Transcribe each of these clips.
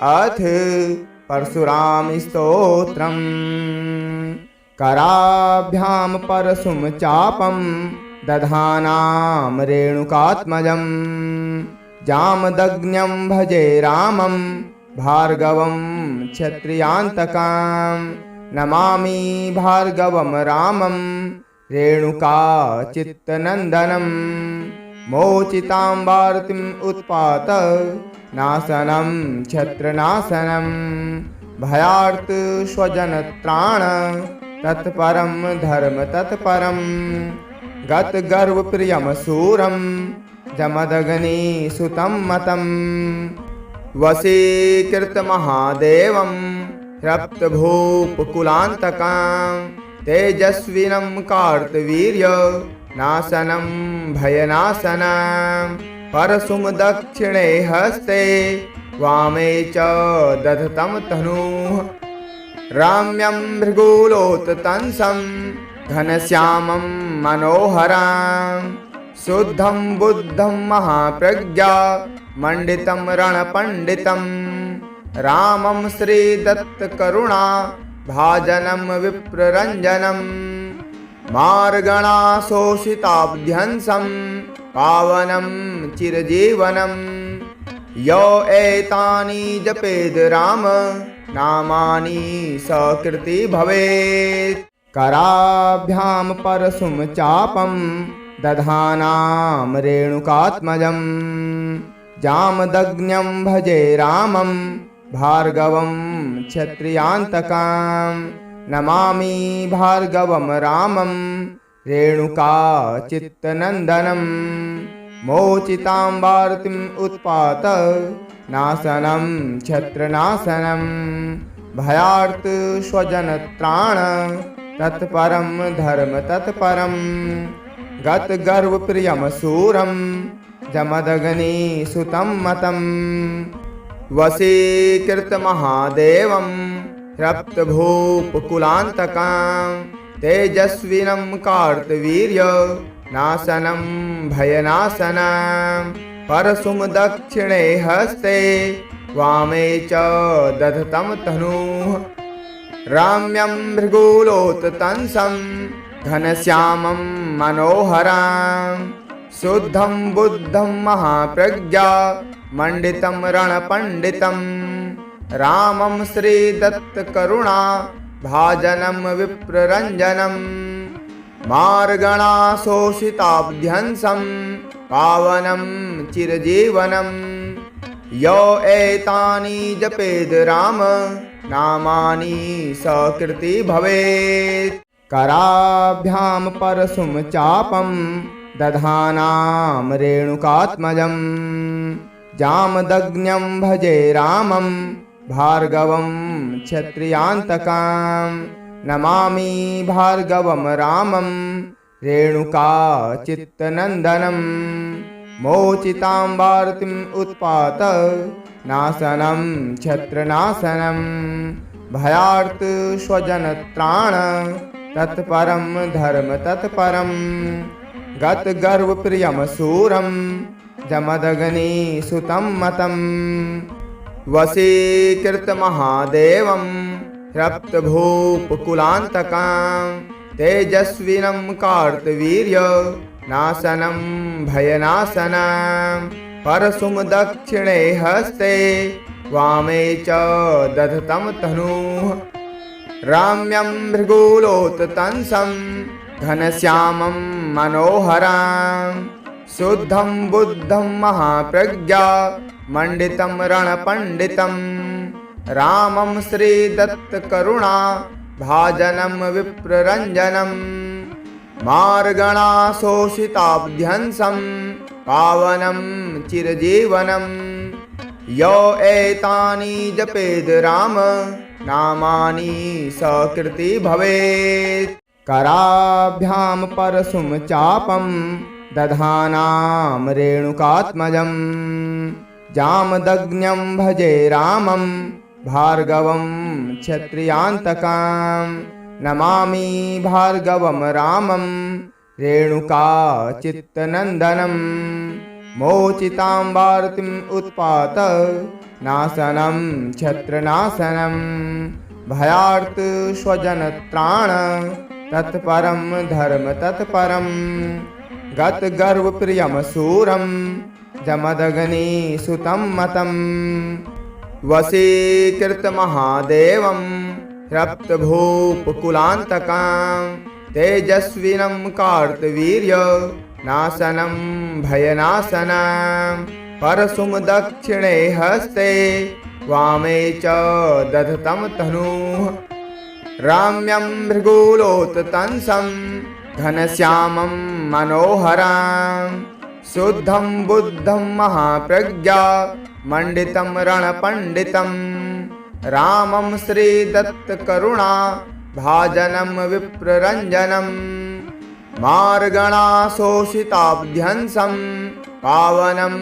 अथ परशुराम स्तोत्रम्। कराभ्यां परशुं चापं दधानां रेणुकात्मजं जामदग्न्यं भजे रामं भार्गवं क्षत्रियान्तकां नमामि भार्गवं रामं रेणुका चित्तनन्दनं मोचितां वार्तिम् उत्पात नाशनं क्षत्रनाशनं भयार्त स्वजनत्राण तत्परं धर्म तत्परं गतगर्वप्रियं शूरं जमदग्नि सुतं मतं वशीकृतमहादेवं रप्तभूपकुलान्तकां तेजस्विनं कार्तवीर्य नाशनं भयनाशनं परशुं दक्षिणे हस्ते वामे च दधतं तनुः राम्यं भृगुलोततंसं घनश्यामं मनोहरं शुद्धं बुद्धं महाप्रज्ञा मण्डितं रणपण्डितं रामं श्रीदत्तकरुणा भाजनं विप्ररञ्जनं मार्गणाशोषिताभ्यंसं पावनं चिरजीवनं यो एतानि जपेद राम नामानि सकृति भवेत्। कराभ्यां परशुं चापं दधानां रेणुकात्मजं जामदग्न्यं भजे रामं भार्गवं क्षत्रियान्तकां नमामि भार्गवं रामं रेणुका चित्तनन्दनं मोचितां वार्तिम् उत्पात नाशनं क्षत्रनाशनं भयार्त स्वजनत्राण तत्परं धर्म तत्परं गतगर्वप्रियं शूरं जमदग्नि सुतं मतं वशीकृतमहादेवं रप्तभूपकुलान्तकां तेजस्विनं कार्तवीर्य नाशनं भयनाशनं परशुं दक्षिणे हस्ते वामे च दधतं तनुः राम्यं भृगुलोततंसं घनश्यामं मनोहरं शुद्धं बुद्धं महाप्रज्ञा मण्डितं रणपण्डितं रामं श्रीदत्तकरुणा भाजनं विप्ररञ्जनं मार्गणाशोषिताभ्यंसं पावनं चिरजीवनं यो एतानि जपेद राम नामानि सकृति भवेत्। कराभ्यां परशुं चापं दधानां रेणुकात्मजं जामदग्न्यं भजे रामं भार्गवं क्षत्रियान्तकां नमामि भार्गवं रामं रेणुका चित्तनन्दनं मोचितां वार्तिम् उत्पात नाशनं क्षत्रनाशनं भयार्त स्वजनत्राण तत्परं धर्म तत्परं गतगर्वप्रियं शूरं जमदग्नि सुतं मतं वशीकृतमहादेवं रप्तभूपकुलान्तकां तेजस्विनं कार्तवीर्य नाशनं भयनाशनं परशुं दक्षिणे हस्ते वामे च दधतं तनुः राम्यं भृगुलोततंसं घनश्यामं मनोहरं शुद्धं बुद्धं महाप्रज्ञा मण्डितं रणपण्डितं रामं श्रीदत्तकरुणा भाजनं विप्ररञ्जनं मार्गणाशोषिताभ्यंसं पावनं चिरजीवनं यो एतानि जपेद राम नामानि सकृति भवेत्। कराभ्यां परशुं चापं दधानां रेणुकात्मजं जामदग्न्यं भजे रामं भार्गवं क्षत्रियान्तकां नमामि भार्गवं रामं रेणुका चित्तनन्दनं मोचितां वार्तिम् उत्पात नाशनं क्षत्रनाशनं भयार्त स्वजनत्राण तत्परं धर्म तत्परं गत गर्व प्रियम सूरम जमदग्नि सुतं मतं वशीकृत महादेवं रप्तभूपकुलान्तकां तेजस्विनं कार्तवीर्य नाशनं भयनाशनं परशुं दक्षिणे हस्ते वामे च दधतं तनुः राम्यं भृगुलोततंसं घनश्यामं मनोहरं शुद्धं बुद्धं महाप्रज्ञा मंडितं रणपंडितं रामं श्रीदत्तकरुणा भाजनं विप्ररञ्जनं मार्गणाशोषिताभ्यंसं पावनं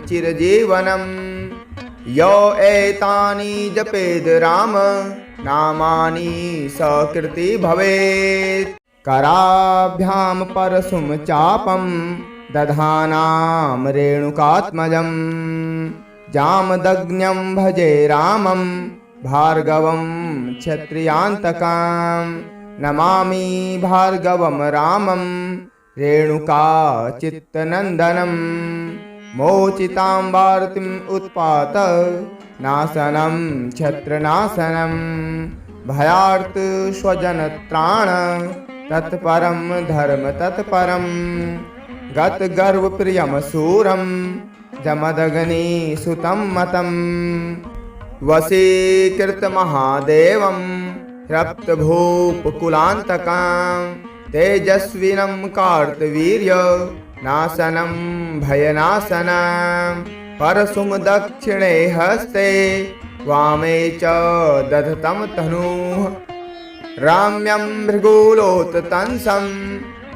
चिरजीवनं यो एतानि जपेद राम नामानि सकृति भवेत् कराभ्यां परशुं चापं दधानां रेणुकात्मजं जामदग्न्यं भजे रामं भार्गवं क्षत्रियान्तकां नमामि भार्गवं रामं रेणुकाचित्तनन्दनं मोचितां वार्तिम् उत्पात नाशनं क्षत्रनाशनं भयार्त स्वजनत्राण तत्परं धर्म तत्परं गत गर्व प्रियम सूरम जमदग्नि सुतं मतं वशीकृत महादेवं रप्तभूपकुलान्तकां तेजस्विनं कार्तवीर्य नाशनं भयनाशनं परशुं दक्षिणे हस्ते वामे च दधतं तनुः राम्यं भृगुलोततंसं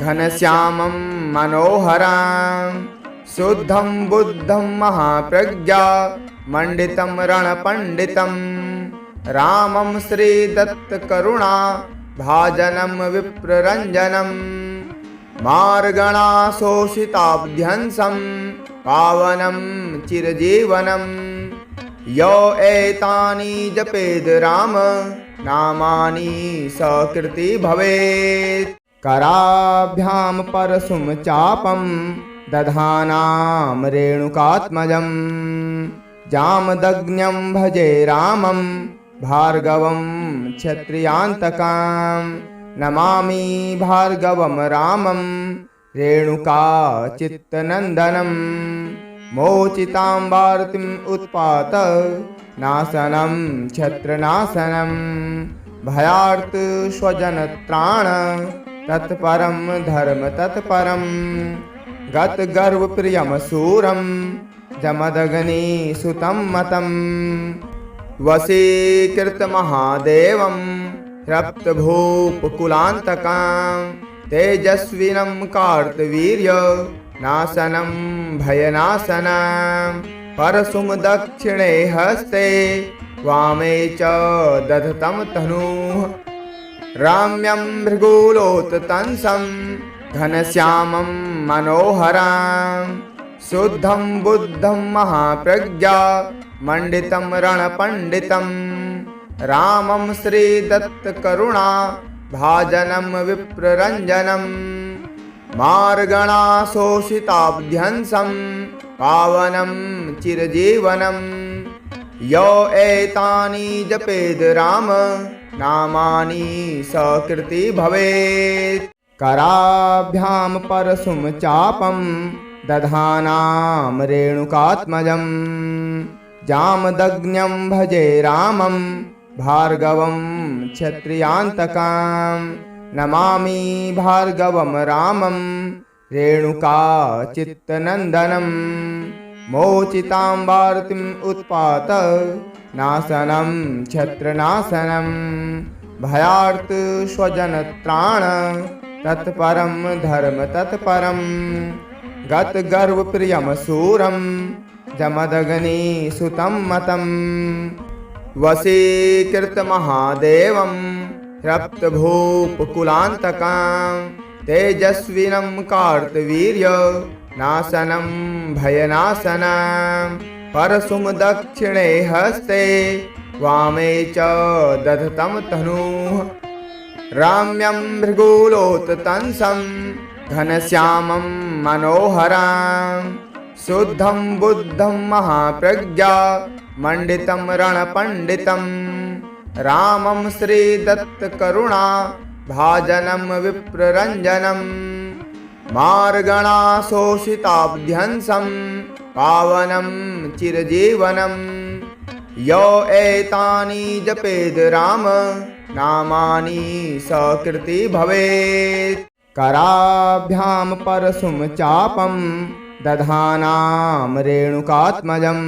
घनश्यामं मनोहरं शुद्धं बुद्धं महाप्रज्ञा मंडितं रणपंडितं रामं श्रीदत्तकरुणा भाजनं विप्ररञ्जनं मार्गणाशोषिताभ्यंसं पावनं चिरजीवनं यो एतानि जपेद राम नामानि सकृति भवेत् कराभ्यां परशुं चापं दधानां रेणुकात्मजं जामदग्न्यं भजे रामं भार्गवं क्षत्रियान्तकां नमामि भार्गवं रामं रेणुकाचित्तनन्दनं मोचितां वार्तिम् उत्पात नाशनं क्षत्रनाशनं भयार्त स्वजनत्राण तत्परं धर्म तत्परं गत गर्व प्रियम सूरम जमदग्नि सुतं मतं वशीकृत महादेवं रप्तभूपकुलान्तकां तेजस्विनं कार्तवीर्य नाशनं भयनाशनं परशुं दक्षिणे हस्ते वामे च दधतं तनुः राम्यं भृगुलोततंसं घनश्यामं मनोहरं शुद्धं बुद्धं महाप्रज्ञा मंडितं रणपंडितं रामं श्रीदत्तकरुणा भाजनं विप्ररञ्जनं मार्गणाशोषिताभ्यंसं पावनं चिरजीवनं यो एतानि जपेद राम नामानि सकृति भवेत् कराभ्यां परशुं चापं दधानां रेणुकात्मजं जामदग्न्यं भजे रामं भार्गवं क्षत्रियान्तकां नमामि भार्गवं रामं रेणुकाचित्तनन्दनं मोचितां वार्तिम् उत्पात नाशनं क्षत्रनाशनं भयार्त स्वजनत्राण तत्परं धर्म तत्परं गत गर्व प्रियम सूरम जमदग्नि सुतं मतं वशीकृत महादेवं रप्तभूपकुलान्तकां तेजस्विनं कार्तवीर्य नाशनं भयनाशनं परशुं दक्षिणे हस्ते वामे च दधतं तनुः रम्यं भृगुलोततंसं घनश्यामं मनोहरं शुद्धं बुद्धं महाप्रज्ञा मंडितं रणपण्डितं रामं श्रीदत्तकरुणा भाजनं विप्ररञ्जनं मार्गणाशोषिताब्ध्यंसं पावनं चिरजीवनं यो एतानि जपेद राम नामानि सकृति भवेत्। कराभ्यां परशुं चापं दधानां रेणुकात्मजं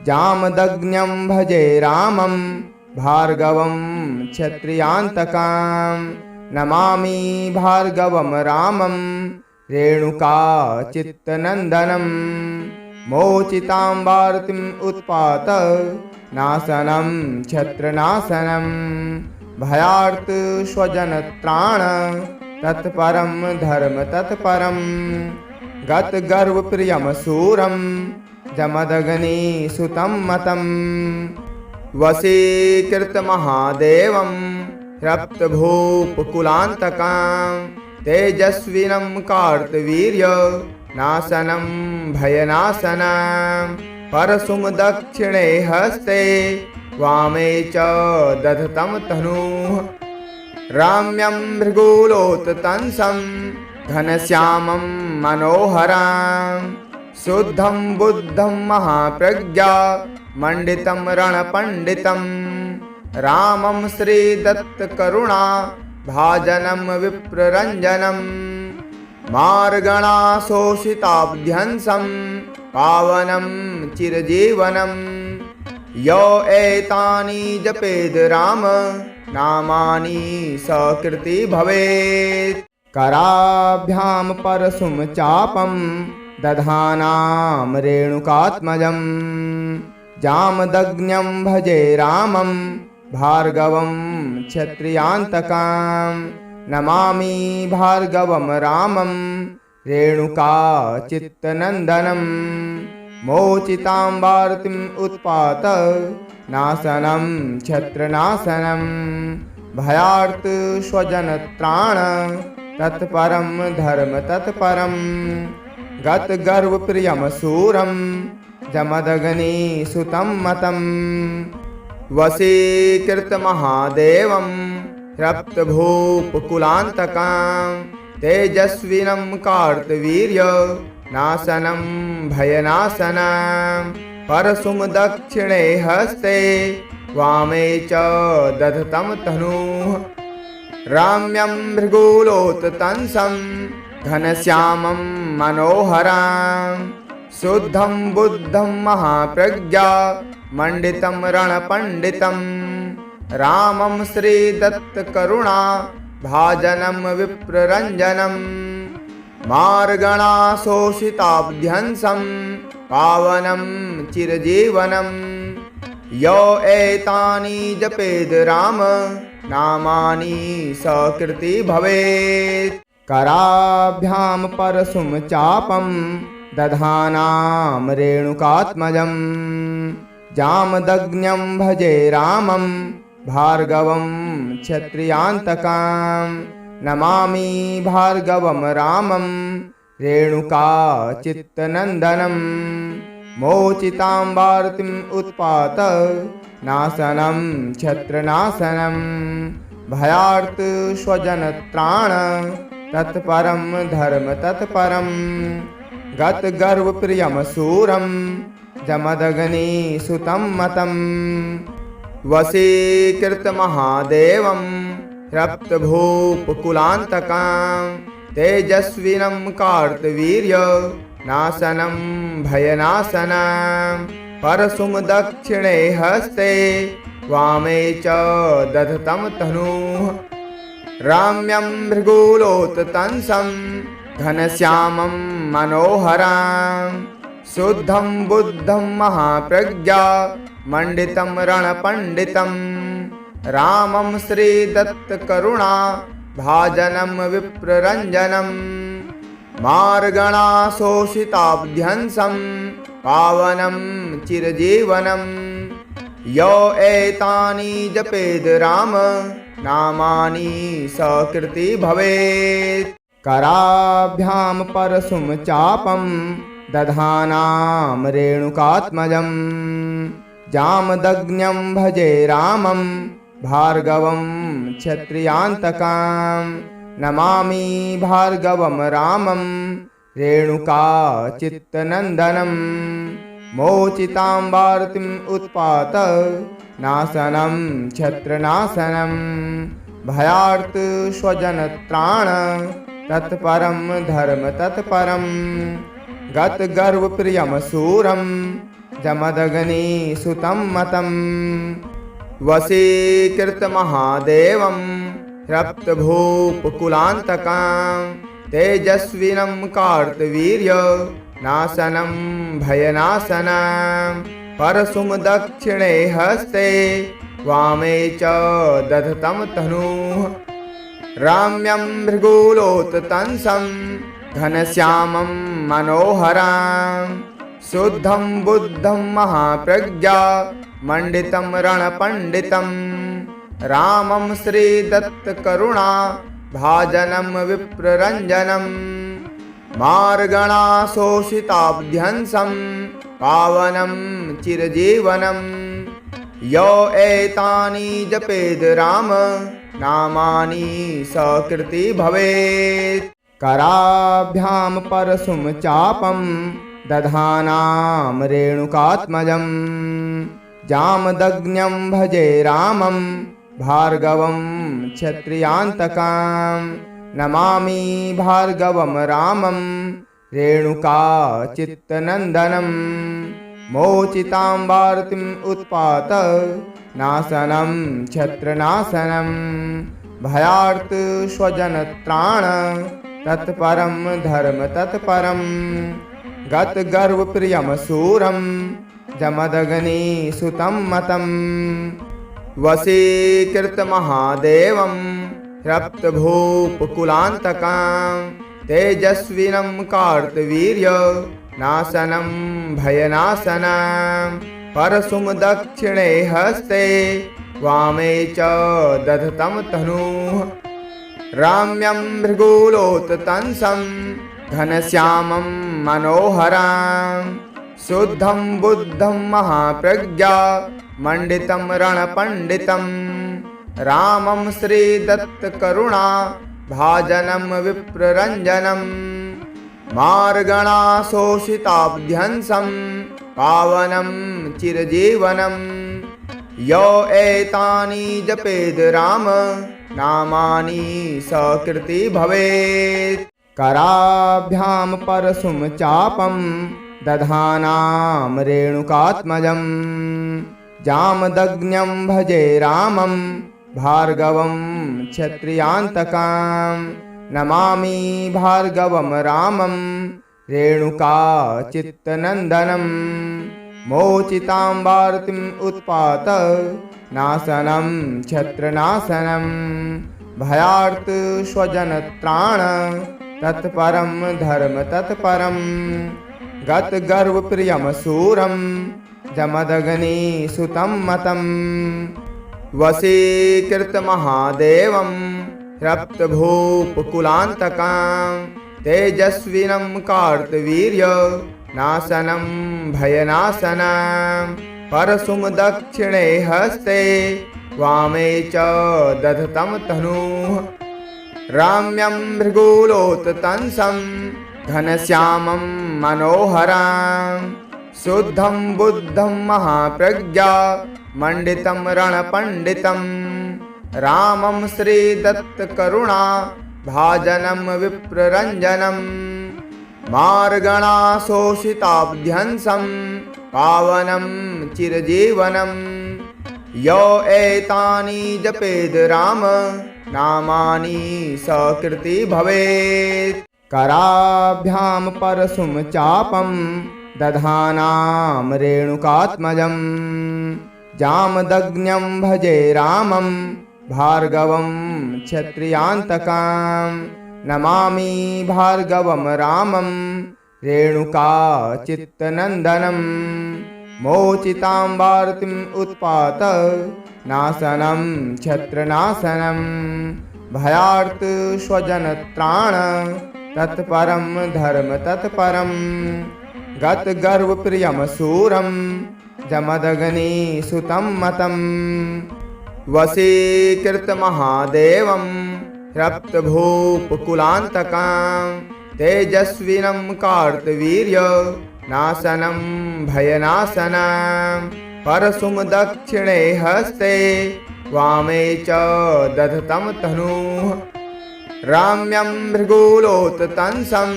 जामदग्न्यं भजे रामं भार्गवं क्षत्रियान्तकां नमामि भार्गवं रामं रेणुका चित्तनन्दनं मोचितां वार्तिम् उत्पात नाशनं क्षत्रनाशनं भयार्त स्वजनत्राण तत्परं धर्म तत्परं गतगर्वप्रियं शूरं जमदग्नि सुतं मतं वशीकृतमहादेवं रप्तभूपकुलान्तकां तेजस्विनं कार्तवीर्य नाशनं भयनाशनं परशुं दक्षिणे हस्ते वामे च दधतं तनुः रम्यं भृगुलोततंसं घनश्यामं मनोहरं शुद्धं बुद्धं महाप्रज्ञा मंडितं रणपण्डितं रामं श्रीदत्तकरुणा भाजनं विप्ररञ्जनं मार्गणाशोषिताब्ध्यंसं पावनं चिरजीवनं यो एतानि जपेद राम नामानि सकृति भवेत्। कराभ्यां परशुं चापं दधानां रेणुकात्मजं जामदग्न्यं भजे रामं भार्गवं क्षत्रियान्तकां नमामि भार्गवं रामं रेणुका चित्तनन्दनं मोचितां वार्तिम् उत्पात नाशनं क्षत्रनाशनं भयार्त स्वजनत्राण तत्परं धर्म तत्परं गतगर्वप्रियं शूरं जमदग्नि सुतं मतं वशीकृतमहादेवं रप्तभूपकुलान्तकां तेजस्विनं कार्तवीर्य नाशनं भयनाशनं परशुं दक्षिणे हस्ते वामे च दधतं तनुः रम्यं भृगुलोततंसं घनश्यामं मनोहरं शुद्धं बुद्धं महाप्रज्ञा मंडितं रणपण्डितं रामं श्रीदत्तकरुणा भाजनं विप्ररञ्जनं मार्गणाशोषिताब्ध्यंसं पावनं चिरजीवनं यो एतानि जपेद राम नामानि सकृति भवेत्। कराभ्यां परशुं चापं दधानां रेणुकात्मजं जामदग्न्यं भजे रामं भार्गवं क्षत्रियान्तकां नमामि भार्गवं रामं रेणुका चित्तनन्दनं मोचितां वार्तिम् उत्पात नाशनं क्षत्रनाशनं भयार्त स्वजनत्राण तत्परं धर्म तत्परं गतगर्वप्रियं शूरं जमदग्नि सुतं मतं वशीकृतमहादेवं रप्तभूपकुलान्तकां तेजस्विनं कार्तवीर्य नाशनं भयनाशनं परशुं दक्षिणे हस्ते वामे च दधतं तनुः रम्यं भृगुलोततंसं घनश्यामं मनोहरं शुद्धं बुद्धं महाप्रज्ञा मंडितं रणपण्डितं रामं श्रीदत्तकरुणा भाजनं विप्ररञ्जनं मार्गणाशोषिताभ्यंसं पावनं चिरजीवनं यो एतानि जपेद राम नामानि सकृति भवेत्। कराभ्यां परशुं चापं दधानां रेणुकात्मजं जामदग्न्यं भजे रामं भार्गवं क्षत्रियान्तकां नमामि भार्गवं रामं रेणुका चित्तनन्दनं मोचितां वार्तिम् उत्पात नाशनं क्षत्रनाशनं भयार्त स्वजनत्राण तत्परं धर्म तत्परं गतगर्वप्रियं शूरं जमदग्नि सुतं मतं वशीकृतमहादेवं रक्तभूपकुलान्तकां तेजस्विनं कार्तवीर्य नाशनं भयनाशनं परशुं दक्षिणे हस्ते वामे च दधतं तनुः राम्यं भृगुलोततंसं घनश्यामं मनोहरं शुद्धं बुद्धं महाप्रज्ञा मंडितं रणपण्डितं रामं श्रीदत्तकरुणा भाजनं विप्ररञ्जनं मार्गणाशोषिताभ्यंसं पावनं चिरजीवनं यो एतानि जपेद राम नामानि सकृति भवेत्। कराभ्यां परशुं चापं दधानां रेणुकात्मजं जामदग्न्यं भजे रामं भार्गवं क्षत्रियान्तकां नमामि भार्गवं रामं रेणुका चित्तनन्दनं मोचितां वार्तिम् उत्पात नाशनं क्षत्रनाशनं भयार्त स्वजनत्राण तत्परं धर्म तत्परं गतगर्वप्रियं शूरं जमदग्नि सुतं मतं वशीकृतमहादेवं रक्तभूपकुलान्तकां तेजस्विनं कार्तवीर्य नाशनं भयनाशनं परशुं दक्षिणे हस्ते वामे च दधतं तनुः राम्यं भृगुलोततंसं घनश्यामं मनोहरं शुद्धं बुद्धं महाप्रज्ञा मंडितं रणपण्डितं रामं श्रीदत्तकरुणा भाजनं विप्ररञ्जनं मार्गणाशोषिताभ्यंसं पावनं चिरजीवनं यो एतानि जपेद राम नामानि सकृति भवेत्। कराभ्यां परशुं चापं दधानां रेणुकात्मजं जामदग्न्यं भजे रामं भार्गवं क्षत्रियान्तकां नमामि भार्गवं रामं रेणुका चित्तनन्दनं मोचितां वार्तिम् उत्पात नाशनं क्षत्रनाशनं भयार्त स्वजनत्राण तत्परं धर्म तत्परं गतगर्वप्रियं शूरं जमदग्नि सुतं मतं वशीकृतमहादेवं रक्तभूपकुलान्तकां तेजस्विनं कार्तवीर्य नाशनं भयनाशनं परशुं दक्षिणे हस्ते वामे च दधतं तनुः राम्यं भृगुलोततंसं घनश्यामं मनोहरं शुद्धं बुद्धं महाप्रज्ञा मंडितं रणपण्डितं रामं श्रीदत्तकरुणा भाजनं विप्ररञ्जनं मार्गणाशोषिताभ्यंसं पावनं चिरजीवनं यो एतानि जपेद राम नामानि सकृति भवेत्। कराभ्यां परशुं चापं दधानां रेणुकात्मजं जामदग्न्यं भजे रामं भार्गवं क्षत्रियान्तकां नमामि भार्गवं रामं रेणुकाचित्तनन्दनं मोचितां भारतीम् उत्पात नाशनं क्षत्रनाशनं भयार्त स्वजनत्राण तत्परं धर्म तत्परं गतगर्वप्रियं शूरं जमदग्नि सुतं मतं वशीकृतमहादेवं रप्तभूपकुलान्तकां तेजस्विनं कार्तवीर्य नाशनं भयनाशनं परशुं दक्षिणे हस्ते वामे च दधतं तनुः रम्यं भृगुलोततंसं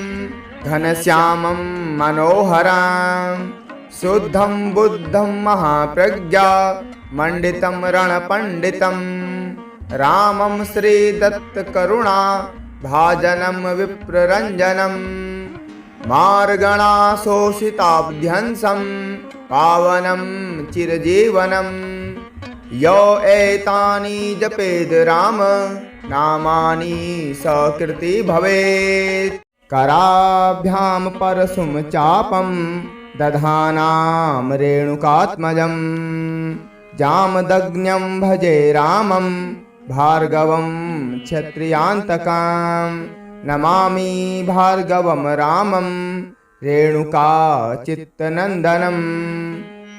घनश्यामं मनोहरं शुद्धं बुद्धं महाप्रज्ञा मण्डितं रणपण्डितं रामं श्रीदत्तकरुणा भाजनं विप्ररञ्जनं मार्गणाशोषिताब्ध्यंसं पावनं चिरजीवनं यो एतानि जपेद राम नामानि सकृति भवेत् कराभ्यां परशुं चापं दधानां रेणुकात्मजं जामदग्न्यं भजे रामं भार्गवं क्षत्रियान्तकां नमामि भार्गवं रामं रेणुकाचित्तनन्दनं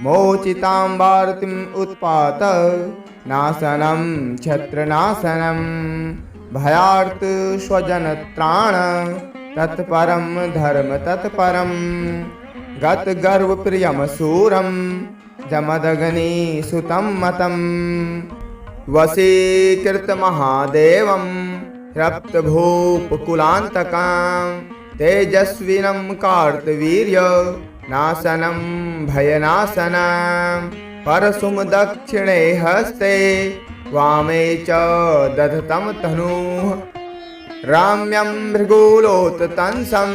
मोचितां भारतीम् उत्पात नाशनं क्षत्रनाशनं भयार्त स्वजनत्राण तत्परं धर्म तत्परं गतगर्वप्रियं शूरं जमदग्नि सुतं मतं वशीकृतमहादेवं रप्तभूपकुलान्तकां तेजस्विनं कार्तवीर्य नाशनं भयनाशनं परशुं दक्षिणे हस्ते वामे च दधतं तनुः रम्यं भृगुलोततंसं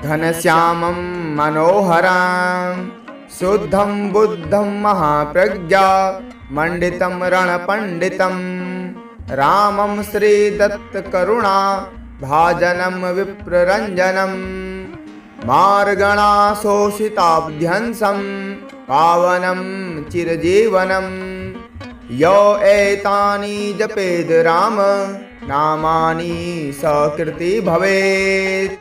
घनश्यामं मनोहरं शुद्धं बुद्धं महाप्रज्ञा मण्डितं रणपण्डितं रामं श्रीदत्तकरुणा भाजनं विप्ररञ्जनं मार्गणाशोषिताब्ध्यंसं पावनं चिरजीवनं यो एतानि जपेद राम नामानि सकृति भवेत्।